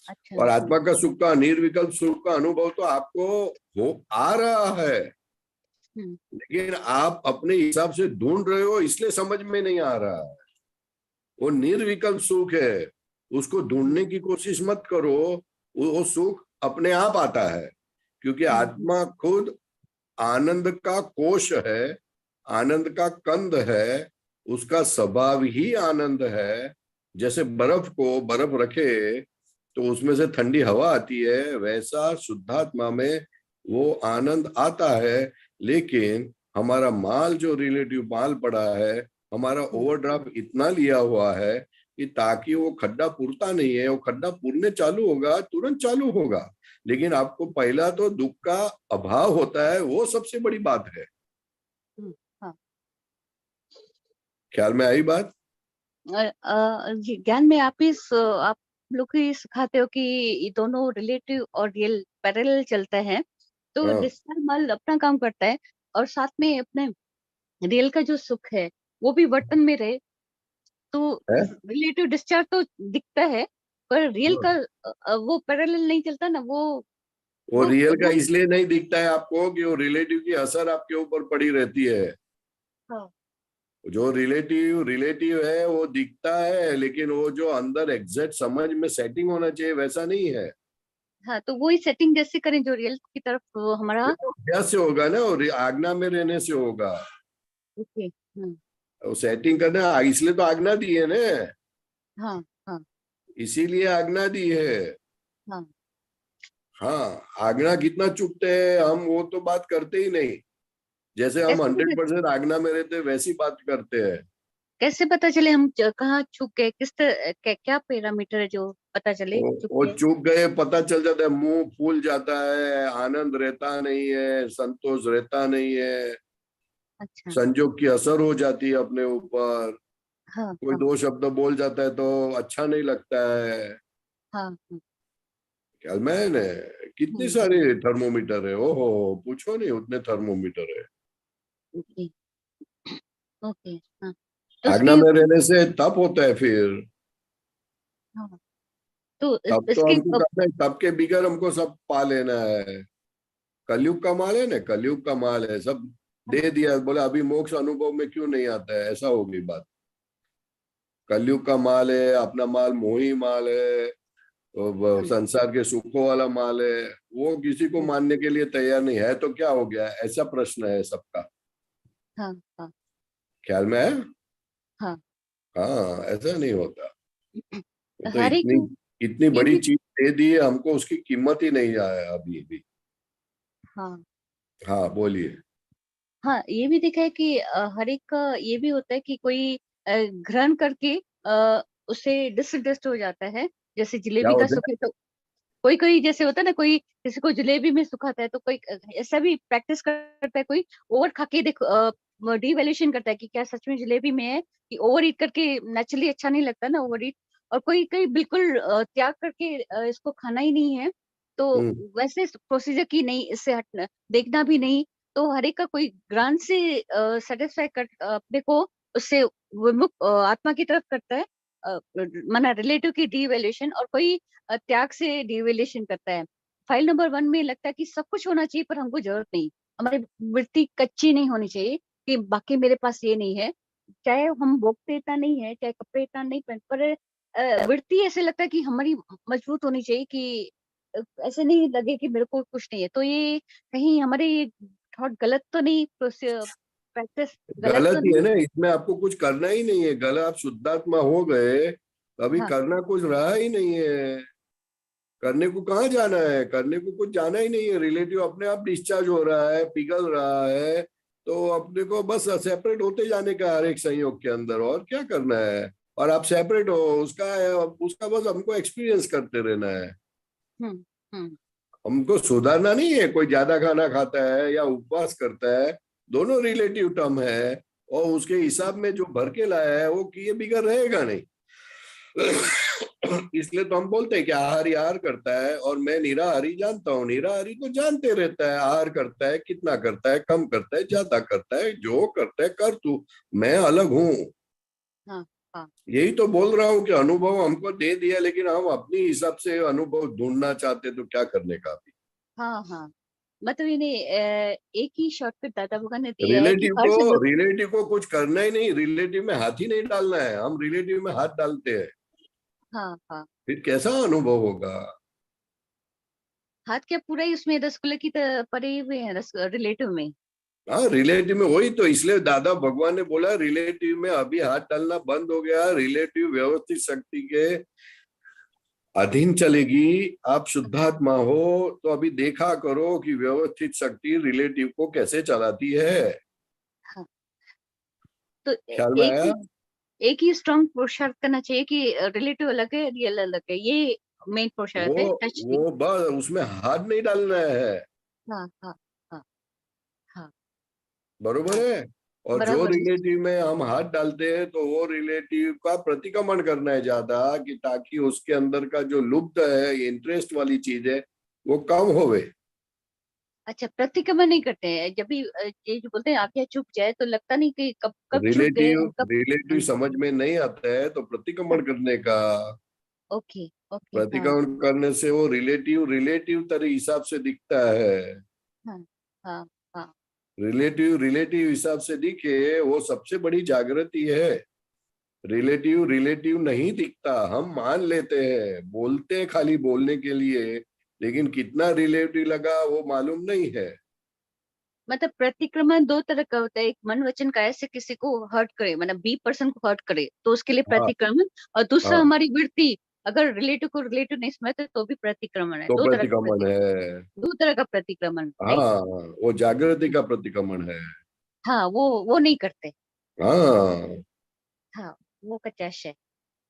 अच्छा और आत्मा का सुख का, निर्विकल्प सुख का अनुभव तो आपको हो आ रहा है। लेकिन आप अपने हिसाब से ढूंढ रहे हो, इसलिए समझ में नहीं आ रहा है। वो निर्विकल्प सुख है, उसको ढूंढने की कोशिश मत करो, वो सुख अपने आप आता है, क्योंकि आत्मा खुद आनंद का कोश है, आनंद का कंद है, उसका स्वभाव ही आनंद है। जैसे बर्फ को बर्फ रखे तो उसमें से ठंडी हवा आती है, वैसा शुद्धात्मा में वो आनंद आता है। लेकिन हमारा माल जो रिलेटिव माल पड़ा है, हमारा ओवरड्राफ्ट इतना लिया हुआ है कि ताकि वो खड्डा पुरता नहीं है, वो खड्डा पुरने चालू होगा, तुरंत चालू होगा। लेकिन आपको पहला तो दुख का अभाव होता है, वो सबसे बड़ी बात है। हाँ। ख्याल में आई बात? जी, ज्ञान में आप लोग ही सिखाते हो कि ये दोनों रिलेटिव और रियल पैरेलल चलता है, तो हाँ। डिस्चार्ज माल अपना काम करता है और साथ में अपने रियल का जो सुख है वो भी वर्तन में रहे, तो है? रिलेटिव डिस्चार्ज तो दिखता है, पर रियल का वो पैरेलल नहीं चलता ना, वो रियल का वो इसलिए नहीं दिखता है आपको कि वो रिलेटिव की असर आपके ऊपर पड़ी रहती है। हाँ। जो रिलेटिव है वो दिखता है, लेकिन वो जो अंदर एग्जैक्ट समझ में सेटिंग होना चाहिए वैसा नहीं है। हाँ, तो वही सेटिंग जैसे करें जो रियल की तरफ वो हमारा। वो अभ्यास से होगा ना, और आज्ञा में रहने से होगा। ओके। वो सेटिंग करना, इसलिए तो आज्ञा दी है ना, हाँ हाँ इसीलिए आज्ञा दी है। हाँ हाँ, आज्ञा कितना चुकते हैं हम, वो तो बात करते ही नहीं। जैसे हम कैसे 100% आज्ञा में रहते हैं वैसी बात करते हैं। कैसे पता चले हम कहाँ चूक गए, क्या पैरामीटर है जो पता चले चूक वो गए? चूक गए पता चल जाता है, मुंह फूल जाता है, आनंद रहता नहीं है, संतोष रहता नहीं है, अच्छा। संजोग की असर हो जाती है अपने ऊपर, हाँ कोई हाँ दो शब्द बोल जाता है तो अच्छा नहीं लगता है। हाँ ख्याल में है ना? कितनी सारी थर्मोमीटर है, ओहो पूछो नहीं, उतने थर्मोमीटर है। Okay okay. हाँ, तो आज्ञा इसके में रहने से तप होता है, फिर हाँ, तो तब तो इसके हमको करना है, तब के बिगड़ हमको सब पा लेना है। कलयुग का माल है ना, कलयुग का माल है, सब दे दिया, बोले अभी मोक्ष अनुभव में क्यों नहीं आता है, ऐसा हो गई बात। कलयुग का माल है, अपना माल मोही माल है, वो संसार के सुखों वाला माल है, वो किसी को मानने के लिए तैयार नहीं है, तो क्या हो गया, ऐसा प्रश्न है सबका। हाँ हाँ ख्याल में है? हाँ। हाँ, ऐसा नहीं होता। वो तो हर एक इतनी ये बड़ी भी चीज दे दी है हमको, उसकी कीमत ही नहीं आया अभी भी। हाँ हाँ बोलिए। हाँ, ये भी देखा है कि हर एक का ये भी होता है कि कोई ग्रहण करके उससे डिसगस्ट हो जाता है, जैसे क्या जिलेबी का होता सुख है तो कोई कोई जैसे होता है ना, कोई किसी को जलेबी में सुख आता है तो कोई ऐसा भी प्रैक्टिस करता है, कोई ओवर खा के देखो डीवैल्यूएशन करता है कि क्या सच में जलेबी में है, कि ओवर ईट करके नेचुरली अच्छा नहीं लगता ना ओवर ईट, और कोई कोई बिल्कुल त्याग करके इसको खाना ही नहीं है, तो है? वैसे प्रोसीजर की नहीं, इससे हटना देखना भी नहीं, तो हर एक का कोई ग्रांट से सेटिस्फाई कर अपने को उससे विमुख आत्मा की तरफ करता है, माना रिलेटिव की डीवैल्यूएशन, और कोई त्याग से डिवेल्यूशन करता है। फाइल नंबर 1 में लगता है कि सब कुछ होना चाहिए पर हमको जरूरत नहीं, हमारी वृत्ति कच्ची नहीं होनी चाहिए कि बाकी मेरे पास ये नहीं है, चाहे हम भोगते इतना नहीं है, चाहे कपड़े इतना नहीं पहन, पर वृत्ति ऐसे लगता है कि हमारी मजबूत होनी चाहिए कि ऐसे नहीं लगे कि मेरे को कुछ नहीं है, तो ये कहीं हमारे ये थॉट गलत तो नहीं, प्रैक्टिस गलत गलत तो ही है नहीं? ना, इसमें आपको कुछ करना ही नहीं है, गलत, आप शुद्धात्मा हो गए, अभी हाँ करना कुछ रहा ही नहीं है। करने को कहाँ जाना है, करने को कुछ जाना ही नहीं है, रिलेटिव अपने आप डिस्चार्ज हो रहा है, पिघल रहा है, तो अपने को बस सेपरेट होते जाने का हर एक संयोग के अंदर, और क्या करना है। और आप सेपरेट हो, उसका बस हमको एक्सपीरियंस करते रहना है। हम्म हम्म हमको सुधारना नहीं है, कोई ज्यादा खाना खाता है या उपवास करता है, दोनों रिलेटिव टर्म है, और उसके हिसाब में जो भर के लाया है वो किए बिगड़ रहेगा नहीं। इसलिए तो हम बोलते हैं कि आहारी आहार करता है, और मैं निराहारी जानता हूँ, निराहारी तो जानते रहता है आहार करता है, कितना करता है, कम करता है, ज्यादा करता है, जो करता है कर तू, मैं अलग हूँ। हाँ हाँ यही तो बोल रहा हूँ कि अनुभव हमको दे दिया, लेकिन हम अपनी हिसाब से अनुभव ढूंढना चाहते तो क्या करने का भी। हाँ हाँ मतलब इन्हें एक ही शॉर्टकट दादा भगवान ने दिया है कि रिलेटिव को कुछ करना ही नहीं, रिलेटिव में हाथ ही नहीं डालना है। हम रिलेटिव में हाथ डालते हैं, हाँ हाँ, फिर कैसा अनुभव होगा? हाथ क्या पूरा ही उसमें रसगुल्ले की तरह पड़े हुए हैं रिलेटिव में। हाँ, रिलेटिव में वही तो, इसलिए दादा भगवान ने बोला रिलेटिव में अभी हाथ डालना बंद हो गया, रिलेटिव व्यवस्थित शक्ति के अधीन चलेगी। आप शुद्धात्मा हो तो अभी देखा करो कि व्यवस्थित शक्ति रिलेटिव को कैसे चलाती है। हाँ, तो ख्याल में आया? एक ही स्ट्रॉन्ग पुरुषार्थ करना चाहिए कि रिलेटिव अलग है, रियल अलग है, ये मेन पुरुषार्थ है। टच नहीं। वो बस उसमें हाथ नहीं डालना है। हाँ हाँ हाँ हाँ बरोबर हाँ, है। और जो बराबर है। रिलेटिव में हम हाथ डालते हैं तो वो रिलेटिव का प्रतिक्रमण करना है ज्यादा, कि ताकि उसके अंदर का जो लुप्त है, इंटरेस्ट वाली चीज है, वो कम होवे। अच्छा, प्रतिक्रमण नहीं करते हैं जब भी ये जो बोलते हैं आज्ञा चुप जाए तो लगता नहीं कि कब कब चुप गए और कब। रिलेटिव समझ में नहीं आता है तो प्रतिक्रमण करने का। ओके ओके, हाँ प्रतिक्रमण करने से वो रिलेटिव तरह हिसाब से दिखता है। हाँ हाँ हाँ, रिलेटिव हिसाब से दिखे, वो सबसे बड़ी जागृति है। रिलेटिव नहीं दिखता, हम मान लेते हैं, बोलते हैं खाली बोलने के लिए, लेकिन कितना रिलेटिव लगा वो मालूम नहीं है। मतलब प्रतिक्रमण दो तरह का होता है, एक मन वचन का ऐसे किसी को हर्ट करे, मतलब बी पर्सन को हर्ट करे तो उसके लिए हाँ प्रतिक्रमण, और दूसरा हाँ, हमारी वृत्ति अगर रिलेटिव को रिलेटिव नहीं समझते तो भी प्रतिक्रमण है। तो दो तरह का प्रतिक्रमण है। दो तरह का प्रतिक्रमण, राइट। हाँ, वो जागृति का प्रतिक्रमण है। हाँ, वो नहीं करते। हाँ, हाँ, वो कचाश है।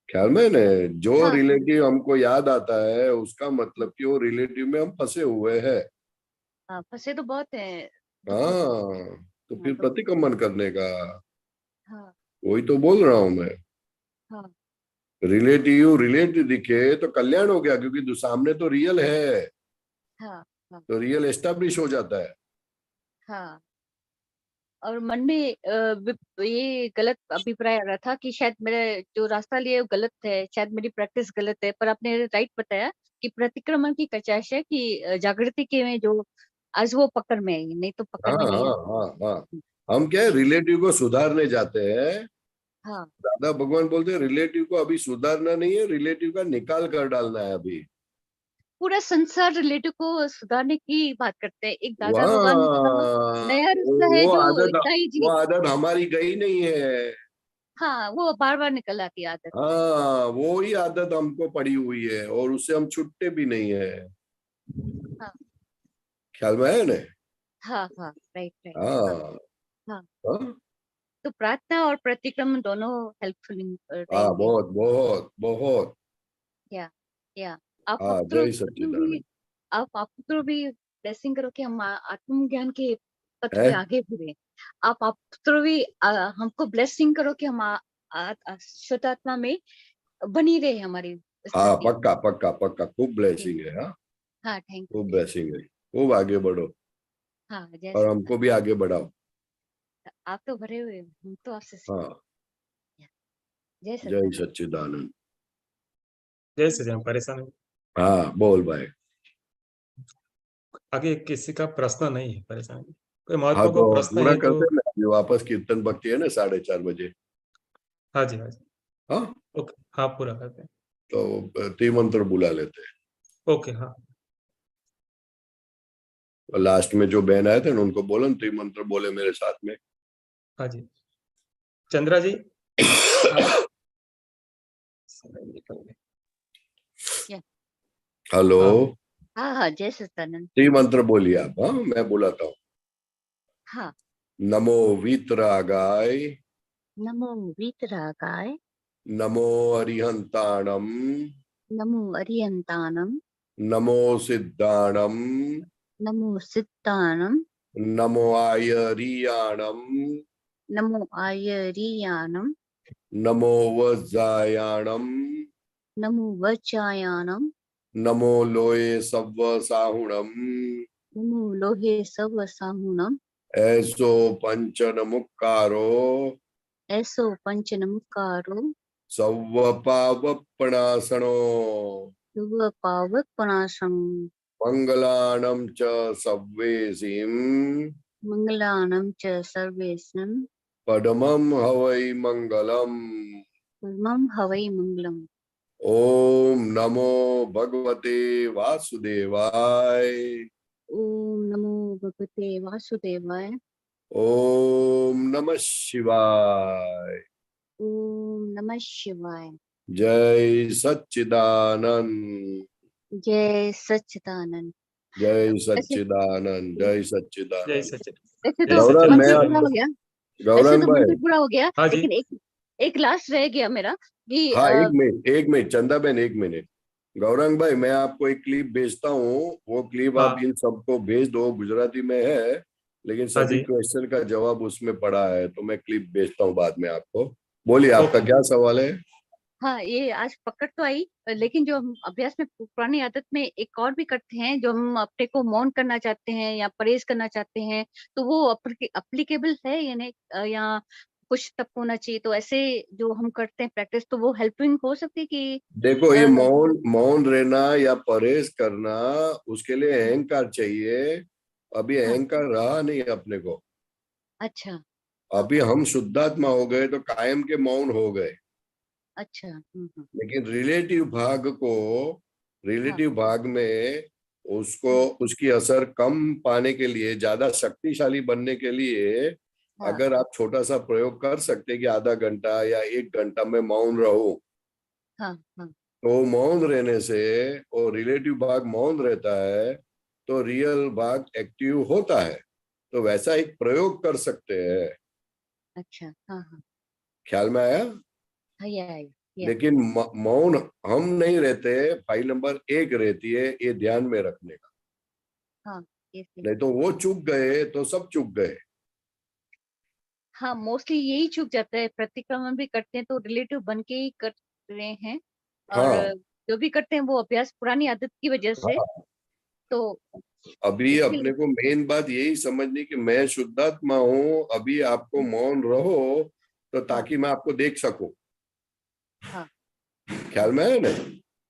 ख्याल में ने, जो हाँ रिलेटिव हमको याद आता है उसका मतलब कि वो रिलेटिव में हम फंसे हुए हैं। हाँ, फंसे तो बहुत है, दुख होता है। हाँ, तो हाँ फिर तो प्रतिक्रमण करने का, हाँ वही तो बोल रहा हूं मैं। हाँ रिलेटिव दिखे तो कल्याण हो गया, क्योंकि सामने तो रियल है, हाँ हाँ तो रियल एस्टेब्लिश हो जाता है। हाँ। और मन में ये गलत अभिप्राय आ रहा था कि शायद मेरा जो रास्ता लिया वो गलत है, शायद मेरी प्रैक्टिस गलत है, पर आपने राइट बताया कि प्रतिक्रमण की कचाश है कि जागृति के में जो आज वो पकड़ में आई, नहीं तो पकड़ हाँ में नहीं हाँ आती। हाँ हाँ, हम क्या है, रिलेटिव को सुधारने जाते हैं। हाँ, दादा भगवान बोलते हैं रिलेटिव को अभी सुधारना नहीं है, रिलेटिव का निकाल कर डालना है अभी। पूरा संसार रिलेटिव को सुधारने की बात करते हैं, एक दादा भगवान का वहाँ नया रिश्ता है जो इतना वो इजी। आदत हमारी गई नहीं है। हाँ, वो बार बार निकल आती है आदत। हाँ, वो ही आदत हमको पड़ी हुई है और उससे हम छुट्टे भी नहीं है। हाँ ख्याल में है ना? हाँ हाँ, राइट राइट। हाँ हाँ हाँ, हाँ तो प्रार्थना और प्रतिक्रमण दोनों हेल्पफुल हाँ, रहेंगे। बहुत बहुत बहुत। या या आप हाँ, आपको जय सच्चिदानंद। भी, आप आपको भी ब्लेसिंग करो कि हम आत्मज्ञान के पथ है। पे आगे बढ़े। आप तो भी हमको ब्लेसिंग करो कि हम शुद्ध आत्मा में बनी रहे हमारी हाँ, स्थिति। पक्का पक्का पक्का, खूब ब्लेसिंग है। हाँ, हाँ, थैंक खूब यू। ब्लेसिंग है, खूब आगे बढ़ो हाँ, जय और सच्चिदानंद। हमको भी आगे बढ़ाओ। आप तो भरे हुए हैं, हम तो आपसे सीख। हाँ, जय जय सच्चिदानंद। सच्चिदानंद। जैसे जैसे परेशान है। हाँ, बोल भाई। आगे किसी का प्रश्न नहीं है, परेशान कोई हाँ, महत्वपूर्ण तो प्रश्न पूरा है तो। करते हैं ना, अभी वापस कीर्तन भक्ति है ना 4:30 बजे। हाँ जी, हाँ जी। हाँ, ओके, हाँ पूरा करते हैं। तो त्रिमंत्र बुला लेते हैं। ओके, हाँ और लास्ट में जो बहन आए थे ना, उनको बोलो त्रिमंत्र बोले मेरे साथ में। हाँ जी। चंद्रा जी आप हेलो, हाँ हाँ, जय सच्चिदानंद। त्रिमंत्र बोलिए आप। हाँ, मैं बुलाता हूँ। हाँ। नमो वीतरागाय, नमो वीतरागाय, नमो अरिहंताणम, नमो अरियंतानम, नमो सिद्धाणम, नमो सिद्धानम, नमो आयरियाणम, नमो आयरियानम, नमो वज्रायाणम, नमो वज्रायानम, नमो लोये सव्व साहुणम, नमो लोहे सव साहुनम, ऐसो पंचन मुक्कारो, ऐसो पंच नमकारो, सव्व पावपणासनो, शुभ पावक पणासम, मंगलानं च सर्वेसिं मंगलानं च सर्वेषां पदमं हवै मंगलम्। परमं हवै मंगलम्। ओम नमो भगवते वासुदेवाय। ओम नमो भगवते वासुदेवाय। ओम नमः शिवाय। ओम नमः शिवाय। जय सच्चिदानंद। जय सच्चिदानंद। जय वैसे सच्चिदानंद। जय जय सच्चिदानंद। सच्चिदानंद। वैसे जय तो गौरव मैं मंत्र सच्चिदानंद। पूरा हो गया। वैसे गौरंग तो भाई, मंत्र पूरा हो गया, हाँ जी। लेकिन एक लास्ट रह गया मेरा कि हाँ एक मिनट चंदा बहन, एक मिनट। गौरंग भाई, मैं आपको एक क्लिप भेजता हूँ, वो क्लिप आप हाँ इन सबको भेज दो। गुजराती में है, लेकिन हाँ सभी जी। क्वेश्चन का जवाब उसमें पड़ा है, तो मैं क्लिप भेजता हूँ बाद में आपको। बोलिए, आपका ओके। क्या सवाल है? हाँ, ये आज पकड़ तो आई, लेकिन जो हम अभ्यास में पुरानी आदत में एक और भी करते हैं, जो हम अपने को मौन करना चाहते हैं या परहेज करना चाहते हैं, तो वो अप्लीकेबल है या नहीं, या कुछ तब होना चाहिए? तो ऐसे जो हम करते हैं प्रैक्टिस, तो वो हेल्पिंग हो सकती है कि देखो, ये अ, मौन रहना या परहेज करना, उसके लिए अहंकार चाहिए। अभी हाँ, अहंकार रहा नहीं अपने को। अच्छा, अभी हम शुद्धात्मा हो गए तो कायम के मौन हो गए। अच्छा, लेकिन रिलेटिव भाग में उसको, उसकी असर कम पाने के लिए, ज्यादा शक्तिशाली बनने के लिए, हाँ, अगर आप छोटा सा प्रयोग कर सकते कि आधा घंटा या 1 घंटा में मौन रहो, हाँ, हाँ, तो मौन रहने से, और रिलेटिव भाग मौन रहता है तो रियल भाग एक्टिव होता है। तो वैसा एक प्रयोग कर सकते हैं। अच्छा, हाँ, हाँ, ख्याल में आया? हाँ, या, लेकिन मौन हम नहीं रहते, फाइल नंबर 1 रहती है, ये ध्यान में रखने का। हाँ, ये सही। नहीं तो वो चूक गए तो सब चूक गए। हाँ, मोस्टली यही चूक जाता है, प्रतिक्रमण भी करते हैं तो रिलेटिव बन के ही कर रहे हैं, और हाँ जो भी करते हैं वो अभ्यास पुरानी आदत की वजह से, हाँ। तो अभी इसलिए अपने को मेन बात यही समझनी कि मैं शुद्धात्मा हूँ। अभी आपको मौन रहो तो हाँ, ताकि मैं आपको देख सकूं। हाँ, ख्याल में है ना?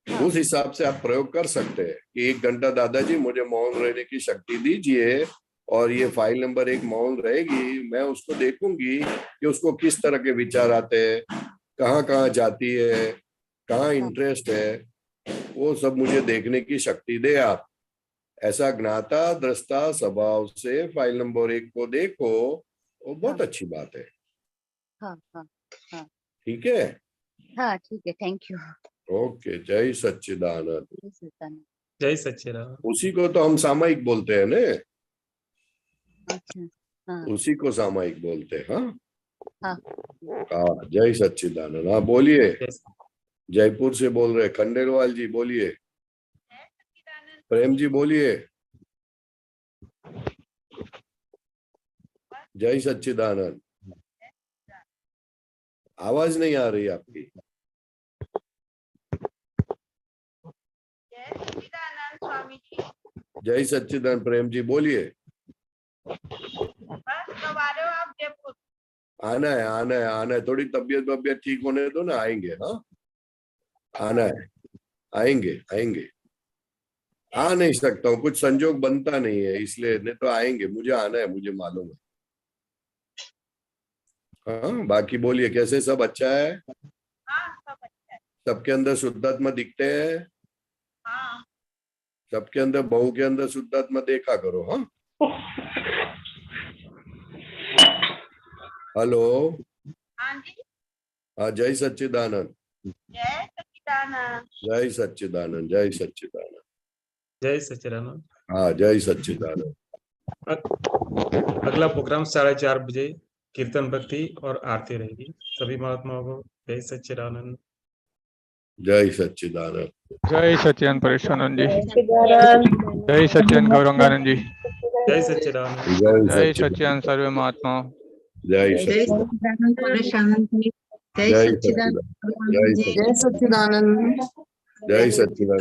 हाँ, उस हिसाब से आप प्रयोग कर सकते हैं कि 1 घंटा दादाजी मुझे मौन रहने की शक्ति दीजिए, और ये हाँ, फाइल नंबर 1 मौन रहेगी। मैं उसको देखूंगी कि उसको किस तरह के विचार आते हैं, कहाँ कहाँ जाती है, कहाँ हाँ, इंटरेस्ट है, वो सब मुझे देखने की शक्ति दे आप। ऐसा ज्ञाता दृष्टा स्वभाव से फाइल नंबर 1 को देखो, वो बहुत हाँ, अच्छी बात है। हाँ, हाँ, हाँ, ठीक है? हाँ, ठीक है, थैंक यू। ओके, जय सच्चिदानंद। जय सच्चिदानंद। उसी को तो हम सामायिक बोलते हैं ना, अच्छा, हाँ, उसी को सामायिक बोलते हैं। हाँ हाँ, हाँ, जय सच्चिदानंद। हाँ बोलिए, जय जयपुर से बोल रहे खंडेलवाल जी, बोलिए। प्रेम जी बोलिए, जय सच्चिदानंद। आवाज नहीं आ रही आपकी। स्वामी जी, जय सच्चिदानंद। प्रेम जी बोलिए। बस कब आ रहे हो आप जयपुर? आना है, आना है, आना है। थोड़ी तबीयत ठीक होने दो ना, आएंगे। हाँ आना है, आएंगे आएंगे। आ नहीं सकता हूँ, कुछ संजोग बनता नहीं है, इसलिए। नहीं तो आएंगे, मुझे आना है, मुझे मालूम है। हाँ बाकी बोलिए, कैसे सब अच्छा है? हाँ सब अच्छा है। सबके अंदर शुद्धात्मा दिखते हैं? हाँ सबके अंदर, बहू के अंदर शुद्धात्मा देखा करो। हाँ हेलो। हाँ जी, हाँ, जय सच्चिदानंद। जय सच्चिदानंद। जय सच्चिदानंद। जय सच्चिदानंद। जय सच्चिदानंद। हाँ, जय सच्चिदानंद। अगला प्रोग्राम 4:30 बजे कीर्तन भक्ति और आरती रहेगी। सभी महात्माओं को जय सच्चिदानंद। जय सच्चिदानंद। जय सच्चिदानंद परेशानंद जी। सच्चिदानंद। जय सच्चिदानंद गौरंगानंद जी। जय सच्चिदानंद। जय जय सच्चिदानंद। सच्चिदानंद सर्वे महात्माओं। जय जय सच्चिदानंद। सच्चिदानंद परेशानंद जी। जय जय सच्चिदानंद सच्चिदानंद। भगवान जी। जय सच्चिदानंद। जय सच्चिदानंद।